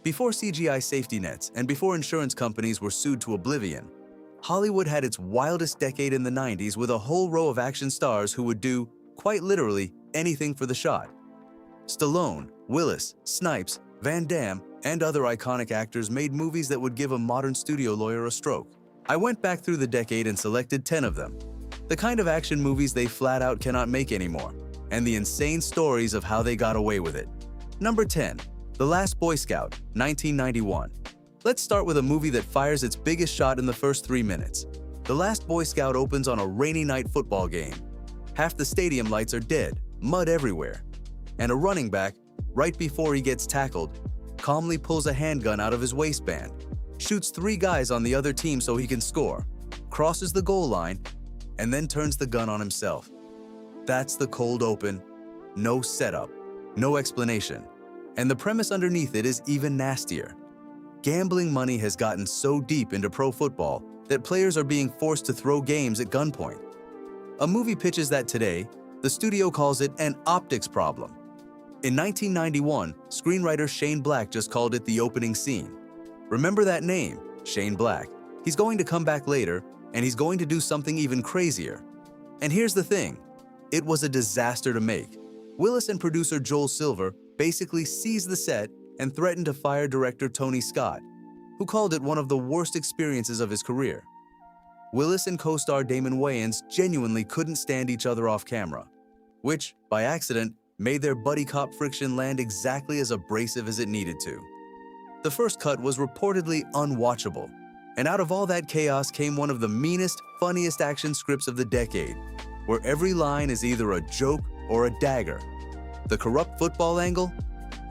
Before CGI safety nets and before insurance companies were sued to oblivion, Hollywood had its wildest decade in the 90s with a whole row of action stars who would do, quite literally, anything for the shot. Stallone, Willis, Snipes, Van Damme, and other iconic actors made movies that would give a modern studio lawyer a stroke. I went back through the decade and selected 10 of them. The kind of action movies they flat out cannot make anymore, and the insane stories of how they got away with it. Number 10. The Last Boy Scout, 1991. Let's start with a movie that fires its biggest shot in the first 3 minutes. The Last Boy Scout opens on a rainy night football game. Half the stadium lights are dead, mud everywhere. And a running back, right before he gets tackled, calmly pulls a handgun out of his waistband, shoots 3 guys on the other team so he can score, crosses the goal line, and then turns the gun on himself. That's the cold open. No setup, no explanation. And the premise underneath it is even nastier. Gambling money has gotten so deep into pro football that players are being forced to throw games at gunpoint. A movie pitches that today, the studio calls it an optics problem. In 1991, screenwriter Shane Black just called it the opening scene. Remember that name, Shane Black. He's going to come back later, and he's going to do something even crazier. And here's the thing, it was a disaster to make. Willis and producer Joel Silver basically seized the set and threatened to fire director Tony Scott, who called it one of the worst experiences of his career. Willis and co-star Damon Wayans genuinely couldn't stand each other off camera, which, by accident, made their buddy cop friction land exactly as abrasive as it needed to. The first cut was reportedly unwatchable, and out of all that chaos came one of the meanest, funniest action scripts of the decade, where every line is either a joke or a dagger. The corrupt football angle?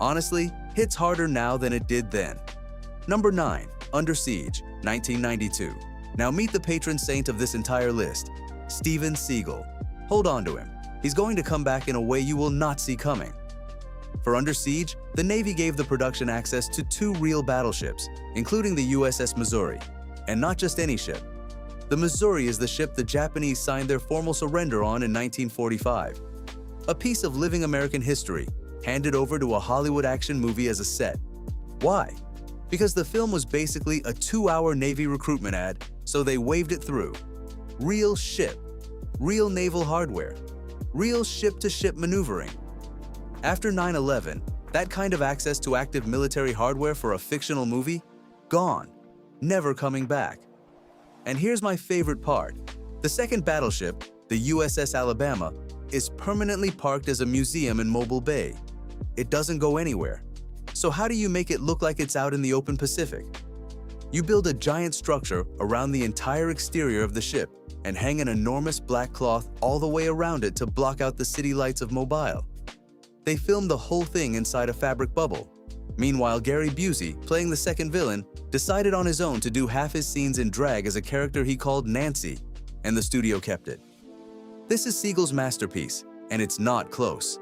Honestly, hits harder now than it did then. Number 9. Under Siege, 1992. Now meet the patron saint of this entire list, Steven Seagal. Hold on to him. He's going to come back in a way you will not see coming. For Under Siege, the Navy gave the production access to 2 real battleships, including the USS Missouri, and not just any ship. The Missouri is the ship the Japanese signed their formal surrender on in 1945. A piece of living American history, handed over to a Hollywood action movie as a set. Why? Because the film was basically a 2-hour Navy recruitment ad, so they waved it through. Real ship, real naval hardware, real ship-to-ship maneuvering. After 9/11, that kind of access to active military hardware for a fictional movie? Gone. Never coming back. And here's my favorite part. The second battleship, the USS Alabama, is permanently parked as a museum in Mobile Bay. It doesn't go anywhere. So how do you make it look like it's out in the open Pacific? You build a giant structure around the entire exterior of the ship and hang an enormous black cloth all the way around it to block out the city lights of Mobile. They filmed the whole thing inside a fabric bubble. Meanwhile, Gary Busey, playing the second villain, decided on his own to do half his scenes in drag as a character he called Nancy, and the studio kept it. This is Seagal's masterpiece, and it's not close.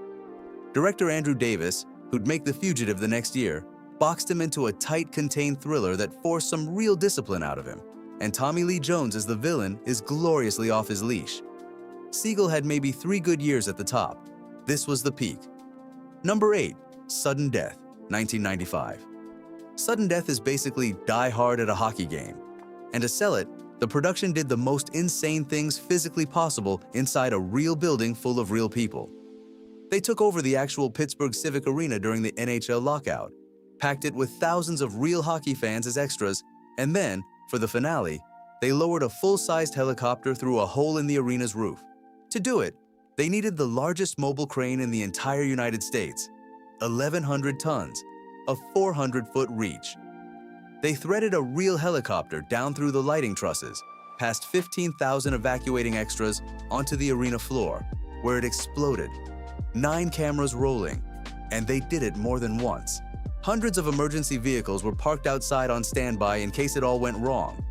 Director Andrew Davis, who'd make The Fugitive the next year, boxed him into a tight, contained thriller that forced some real discipline out of him, and Tommy Lee Jones as the villain is gloriously off his leash. Seagal had maybe 3 good years at the top. This was the peak. Number 8. Sudden Death, 1995. Sudden Death is basically Die Hard at a hockey game. And to sell it, the production did the most insane things physically possible inside a real building full of real people. They took over the actual Pittsburgh Civic Arena during the NHL lockout, packed it with thousands of real hockey fans as extras, and then, for the finale, they lowered a full-sized helicopter through a hole in the arena's roof. To do it, they needed the largest mobile crane in the entire United States, 1,100 tons, a 400-foot reach. They threaded a real helicopter down through the lighting trusses, past 15,000 evacuating extras onto the arena floor, where it exploded. 9 cameras rolling, and they did it more than once. Hundreds of emergency vehicles were parked outside on standby in case it all went wrong.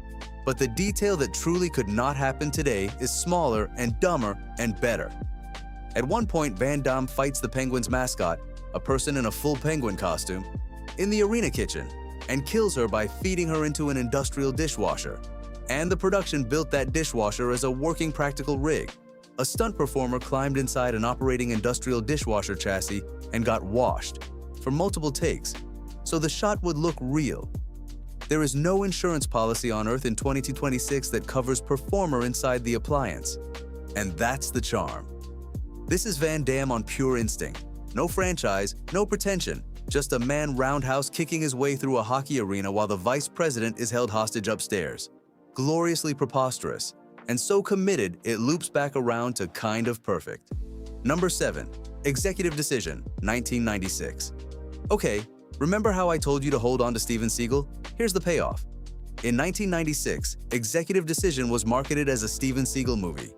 But the detail that truly could not happen today is smaller and dumber and better. At one point, Van Damme fights the Penguins' mascot, a person in a full penguin costume, in the arena kitchen, and kills her by feeding her into an industrial dishwasher. And the production built that dishwasher as a working practical rig. A stunt performer climbed inside an operating industrial dishwasher chassis and got washed for multiple takes. so the shot would look real. There is no insurance policy on Earth in 2226 that covers performer inside the appliance. And that's the charm. This is Van Damme on pure instinct. No franchise, no pretension, just a man roundhouse kicking his way through a hockey arena while the vice president is held hostage upstairs. Gloriously preposterous, and so committed it loops back around to kind of perfect. Number 7. Executive Decision, 1996. Okay, remember how I told you to hold on to Steven Seagal? Here's the payoff. In 1996, Executive Decision was marketed as a Steven Seagal movie.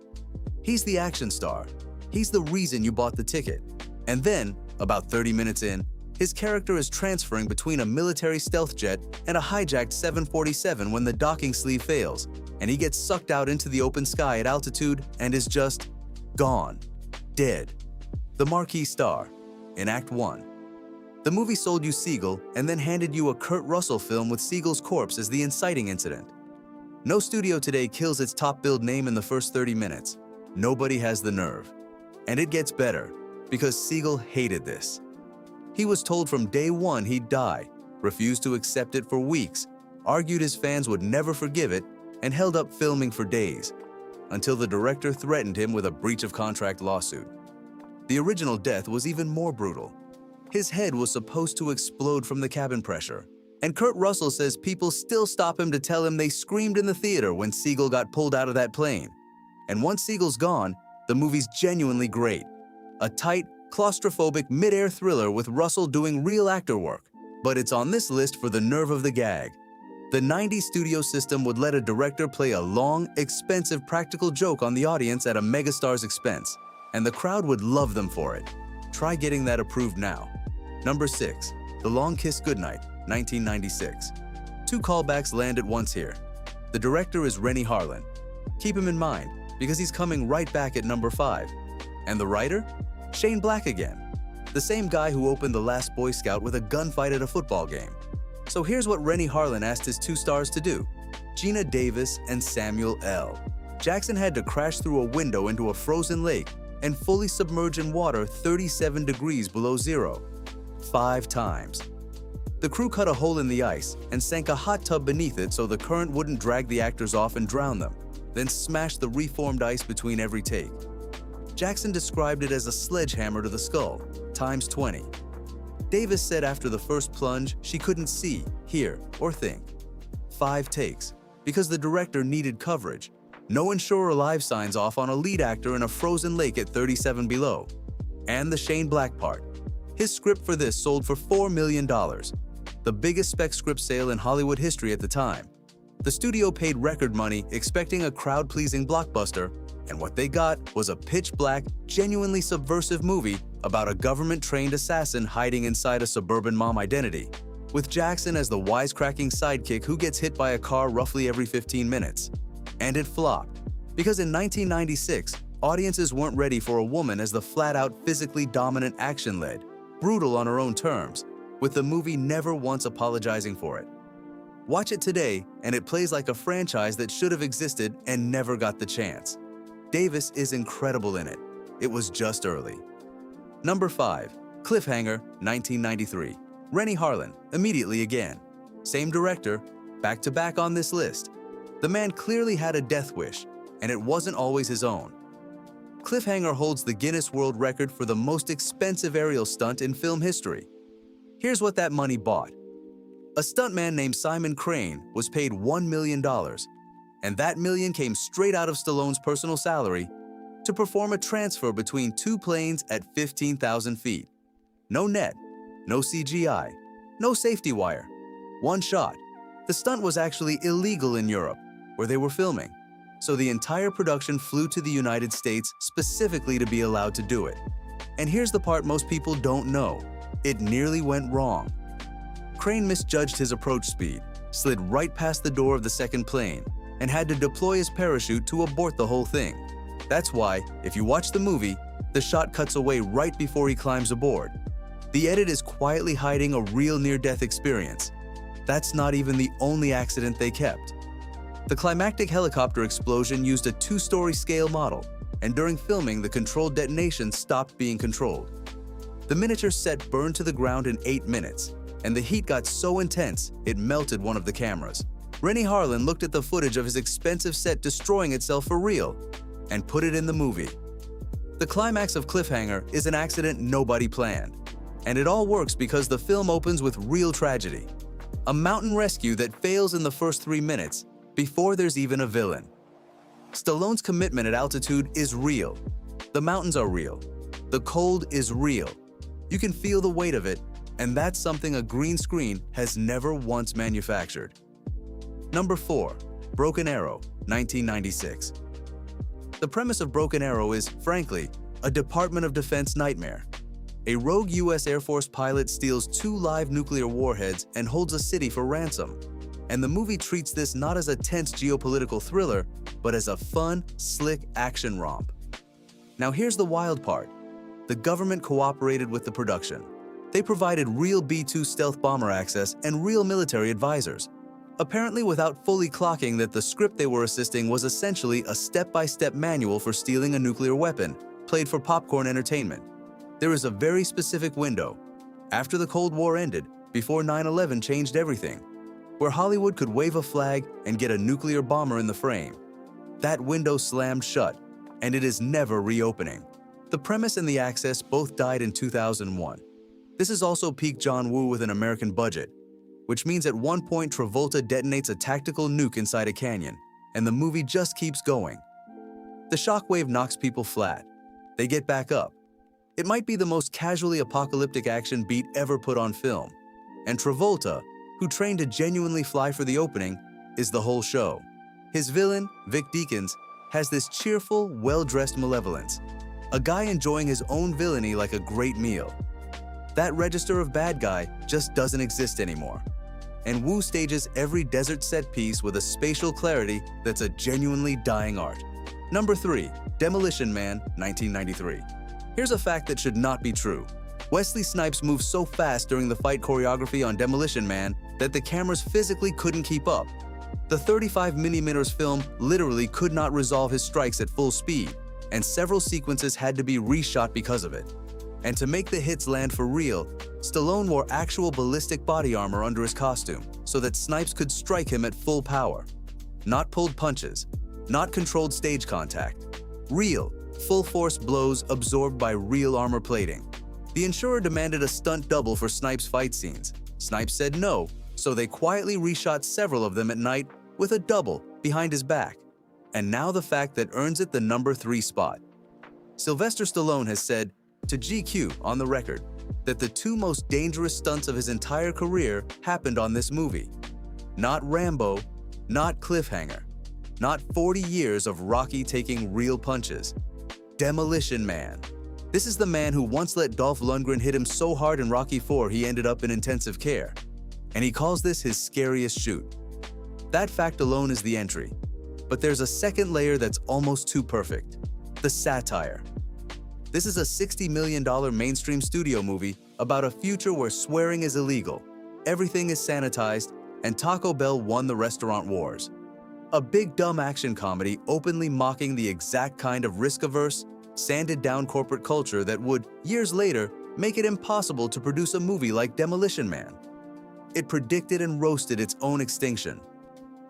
He's the action star. He's the reason you bought the ticket. And then, about 30 minutes in, his character is transferring between a military stealth jet and a hijacked 747 when the docking sleeve fails, and he gets sucked out into the open sky at altitude and is just gone. Dead. The marquee star, in Act 1. The movie sold you Seagal and then handed you a Kurt Russell film with Seagal's corpse as the inciting incident. No studio today kills its top-billed name in the first 30 minutes. Nobody has the nerve. And it gets better, because Seagal hated this. He was told from day one he'd die, refused to accept it for weeks, argued his fans would never forgive it, and held up filming for days, until the director threatened him with a breach of contract lawsuit. The original death was even more brutal. His head was supposed to explode from the cabin pressure, and Kurt Russell says people still stop him to tell him they screamed in the theater when Seagal got pulled out of that plane. And once Seagal's gone, the movie's genuinely great. A tight, claustrophobic mid-air thriller with Russell doing real actor work. But it's on this list for the nerve of the gag. The 90s studio system would let a director play a long, expensive practical joke on the audience at a megastar's expense, and the crowd would love them for it. Try getting that approved now. Number 6. The Long Kiss Goodnight, 1996. 2 callbacks land at once here. The director is Renny Harlin. Keep him in mind, because he's coming right back at number 5. And the writer? Shane Black again. The same guy who opened The Last Boy Scout with a gunfight at a football game. So here's what Renny Harlin asked his 2 stars to do. Gina Davis and Samuel L. Jackson had to crash through a window into a frozen lake and fully submerge in water 37 degrees below zero. 5 times. The crew cut a hole in the ice and sank a hot tub beneath it so the current wouldn't drag the actors off and drown them, then smashed the reformed ice between every take. Jackson described it as a sledgehammer to the skull, times 20. Davis said after the first plunge, she couldn't see, hear, or think. 5 takes, because the director needed coverage. No insurer live signs off on a lead actor in a frozen lake at 37 below. And the Shane Black part. His script for this sold for $4 million, the biggest spec script sale in Hollywood history at the time. The studio paid record money expecting a crowd-pleasing blockbuster, and what they got was a pitch-black, genuinely subversive movie about a government-trained assassin hiding inside a suburban mom identity, with Jackson as the wisecracking sidekick who gets hit by a car roughly every 15 minutes. And it flopped, because in 1996, audiences weren't ready for a woman as the flat-out physically dominant action lead, brutal on her own terms, with the movie never once apologizing for it. Watch it today, and it plays like a franchise that should have existed and never got the chance. Davis is incredible in it. It was just early. Number 5. Cliffhanger, 1993. Renny Harlin, immediately again. Same director, back-to-back on this list. The man clearly had a death wish, and it wasn't always his own. Cliffhanger holds the Guinness World Record for the most expensive aerial stunt in film history. Here's what that money bought. A stuntman named Simon Crane was paid $1 million, and that million came straight out of Stallone's personal salary to perform a transfer between 2 planes at 15,000 feet. No net, no CGI, no safety wire. 1 shot. The stunt was actually illegal in Europe, where they were filming, so the entire production flew to the United States specifically to be allowed to do it. And here's the part most people don't know. It nearly went wrong. Crane misjudged his approach speed, slid right past the door of the second plane, and had to deploy his parachute to abort the whole thing. That's why, if you watch the movie, the shot cuts away right before he climbs aboard. The edit is quietly hiding a real near-death experience. That's not even the only accident they kept. The climactic helicopter explosion used a 2-story scale model, and during filming, the controlled detonation stopped being controlled. The miniature set burned to the ground in 8 minutes, and the heat got so intense it melted one of the cameras. Rennie Harlan looked at the footage of his expensive set destroying itself for real and put it in the movie. The climax of Cliffhanger is an accident nobody planned, and it all works because the film opens with real tragedy. A mountain rescue that fails in the first 3 minutes before there's even a villain. Stallone's commitment at altitude is real. The mountains are real. The cold is real. You can feel the weight of it, and that's something a green screen has never once manufactured. Number 4. Broken Arrow, 1996. The premise of Broken Arrow is, frankly, a Department of Defense nightmare. A rogue U.S. Air Force pilot steals 2 live nuclear warheads and holds a city for ransom. And the movie treats this not as a tense geopolitical thriller, but as a fun, slick action romp. Now here's the wild part. The government cooperated with the production. They provided real B-2 stealth bomber access and real military advisors, apparently without fully clocking that the script they were assisting was essentially a step-by-step manual for stealing a nuclear weapon, played for popcorn entertainment. There is a very specific window, after the Cold War ended, before 9/11 changed everything, where Hollywood could wave a flag and get a nuclear bomber in the frame. That window slammed shut, and it is never reopening. The premise and the access both died in 2001. This is also peak John Woo with an American budget, which means at one point Travolta detonates a tactical nuke inside a canyon, and the movie just keeps going. The shockwave knocks people flat. They get back up. It might be the most casually apocalyptic action beat ever put on film, and Travolta, who trained to genuinely fly for the opening, is the whole show. His villain, Vic Deakins, has this cheerful, well-dressed malevolence, a guy enjoying his own villainy like a great meal. That register of bad guy just doesn't exist anymore. And Woo stages every desert set piece with a spatial clarity that's a genuinely dying art. Number 3. Demolition Man, 1993. Here's a fact that should not be true. Wesley Snipes moved so fast during the fight choreography on Demolition Man that the cameras physically couldn't keep up. The 35mm film literally could not resolve his strikes at full speed, and several sequences had to be reshot because of it. And to make the hits land for real, Stallone wore actual ballistic body armor under his costume so that Snipes could strike him at full power. Not pulled punches, not controlled stage contact. Real, full-force blows absorbed by real armor plating. The insurer demanded a stunt double for Snipes' fight scenes. Snipes said no, so they quietly reshot several of them at night with a double behind his back. And now the fact that earns it the number 3 spot. Sylvester Stallone has said to GQ on the record that the 2 most dangerous stunts of his entire career happened on this movie. Not Rambo, not Cliffhanger, not 40 years of Rocky taking real punches. Demolition Man. This is the man who once let Dolph Lundgren hit him so hard in Rocky IV he ended up in intensive care. And he calls this his scariest shoot. That fact alone is the entry. But there's a second layer that's almost too perfect. The satire. This is a $60 million mainstream studio movie about a future where swearing is illegal, everything is sanitized, and Taco Bell won the restaurant wars. A big dumb action comedy openly mocking the exact kind of risk-averse, sanded-down corporate culture that would, years later, make it impossible to produce a movie like Demolition Man. It predicted and roasted its own extinction.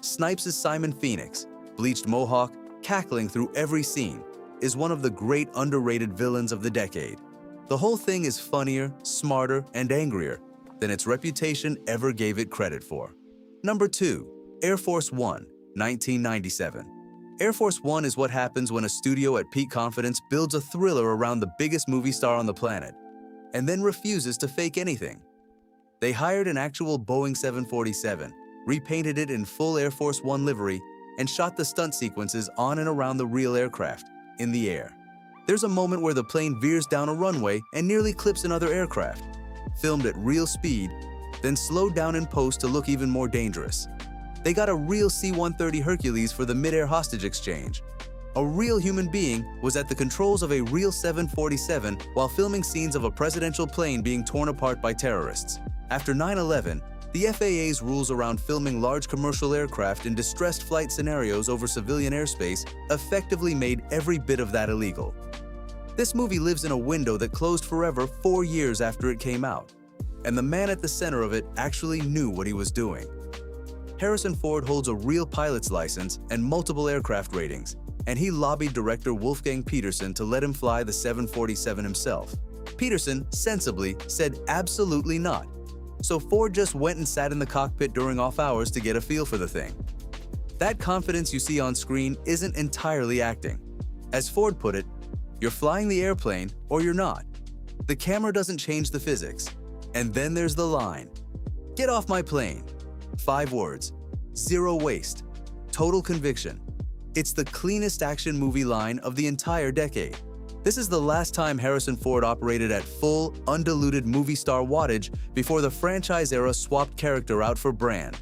Snipes' Simon Phoenix, bleached mohawk, cackling through every scene, is one of the great underrated villains of the decade. The whole thing is funnier, smarter, and angrier than its reputation ever gave it credit for. Number 2. Air Force One, 1997. Air Force One is what happens when a studio at peak confidence builds a thriller around the biggest movie star on the planet, and then refuses to fake anything. They hired an actual Boeing 747, repainted it in full Air Force One livery, and shot the stunt sequences on and around the real aircraft, in the air. There's a moment where the plane veers down a runway and nearly clips another aircraft, filmed at real speed, then slowed down in post to look even more dangerous. They got a real C-130 Hercules for the mid-air hostage exchange. A real human being was at the controls of a real 747 while filming scenes of a presidential plane being torn apart by terrorists. After 9/11, the FAA's rules around filming large commercial aircraft in distressed flight scenarios over civilian airspace effectively made every bit of that illegal. This movie lives in a window that closed forever 4 years after it came out. and the man at the center of it actually knew what he was doing. Harrison Ford holds a real pilot's license and multiple aircraft ratings, and he lobbied director Wolfgang Peterson to let him fly the 747 himself. Peterson, sensibly, said absolutely not. So Ford just went and sat in the cockpit during off hours to get a feel for the thing. That confidence you see on screen isn't entirely acting. As Ford put it, you're flying the airplane or you're not. The camera doesn't change the physics. And then there's the line. Get off my plane. 5 words. Zero waste. Total conviction. It's the cleanest action movie line of the entire decade. This is the last time Harrison Ford operated at full, undiluted movie star wattage before the franchise era swapped character out for brand.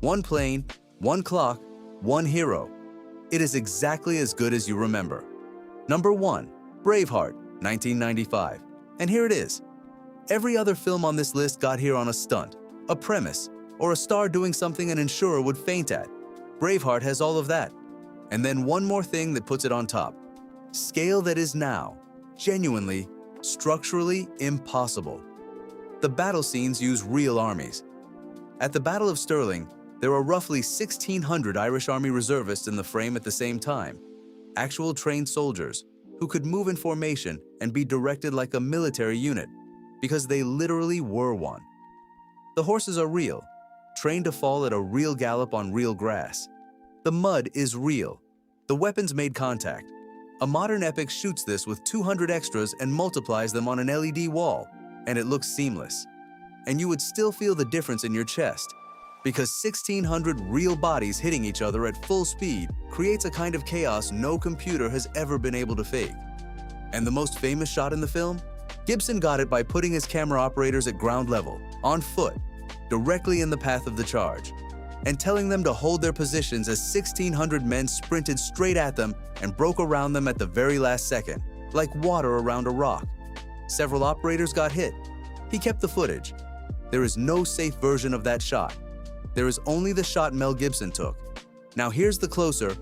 One plane, one clock, one hero. It is exactly as good as you remember. Number 1. Braveheart, 1995. And here it is. Every other film on this list got here on a stunt, a premise, or a star doing something an insurer would faint at. Braveheart has all of that. And then one more thing that puts it on top. Scale that is now, genuinely, structurally impossible. The battle scenes use real armies. At the Battle of Stirling, there are roughly 1,600 Irish Army reservists in the frame at the same time. Actual trained soldiers who could move in formation and be directed like a military unit, because they literally were one. The horses are real, trained to fall at a real gallop on real grass. The mud is real. The weapons made contact. A modern epic shoots this with 200 extras and multiplies them on an LED wall, and it looks seamless. And you would still feel the difference in your chest, because 1,600 real bodies hitting each other at full speed creates a kind of chaos no computer has ever been able to fake. And the most famous shot in the film? Gibson got it by putting his camera operators at ground level, on foot, directly in the path of the charge, and telling them to hold their positions as 1,600 men sprinted straight at them and broke around them at the very last second, like water around a rock. Several operators got hit. He kept the footage. There is no safe version of that shot. There is only the shot Mel Gibson took. Now here's the closer,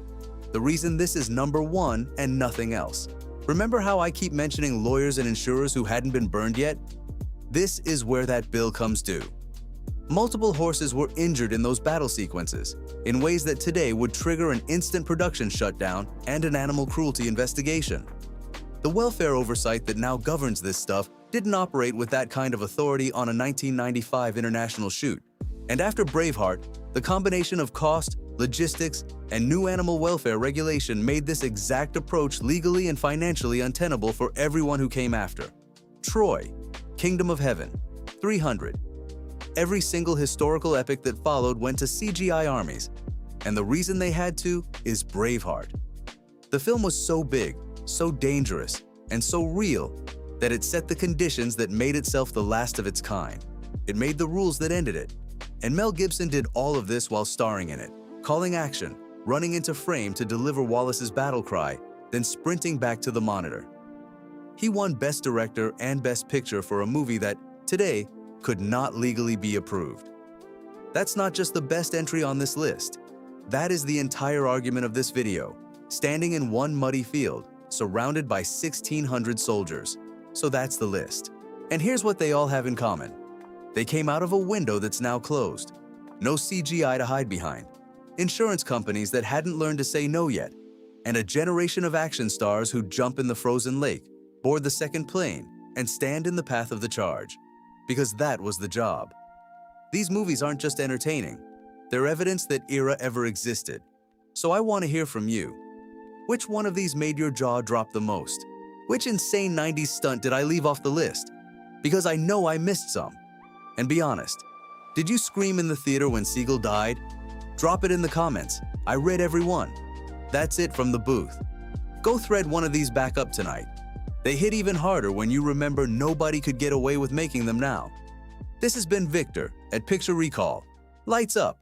the reason this is number 1 and nothing else. Remember how I keep mentioning lawyers and insurers who hadn't been burned yet? This is where that bill comes due. Multiple horses were injured in those battle sequences, in ways that today would trigger an instant production shutdown and an animal cruelty investigation. The welfare oversight that now governs this stuff didn't operate with that kind of authority on a 1995 international shoot. And after Braveheart, the combination of cost, logistics, and new animal welfare regulation made this exact approach legally and financially untenable for everyone who came after. Troy, Kingdom of Heaven, 300. Every single historical epic that followed went to CGI armies, and the reason they had to is Braveheart. The film was so big, so dangerous, and so real that it set the conditions that made itself the last of its kind. It made the rules that ended it. And Mel Gibson did all of this while starring in it, calling action, running into frame to deliver Wallace's battle cry, then sprinting back to the monitor. He won Best Director and Best Picture for a movie that, today, could not legally be approved. That's not just the best entry on this list. That is the entire argument of this video, standing in one muddy field, surrounded by 1,600 soldiers. So that's the list. And here's what they all have in common. They came out of a window that's now closed. No CGI to hide behind. Insurance companies that hadn't learned to say no yet. And a generation of action stars who jump in the frozen lake, board the second plane, and stand in the path of the charge. Because that was the job. These movies aren't just entertaining. They're evidence that era ever existed. So I want to hear from you. Which one of these made your jaw drop the most? Which insane 90s stunt did I leave off the list? Because I know I missed some. And be honest, did you scream in the theater when Siegel died? Drop it in the comments. I read every one. That's it from the booth. Go thread one of these back up tonight. They hit even harder when you remember nobody could get away with making them now. This has been Victor at Picture Recall. Lights up.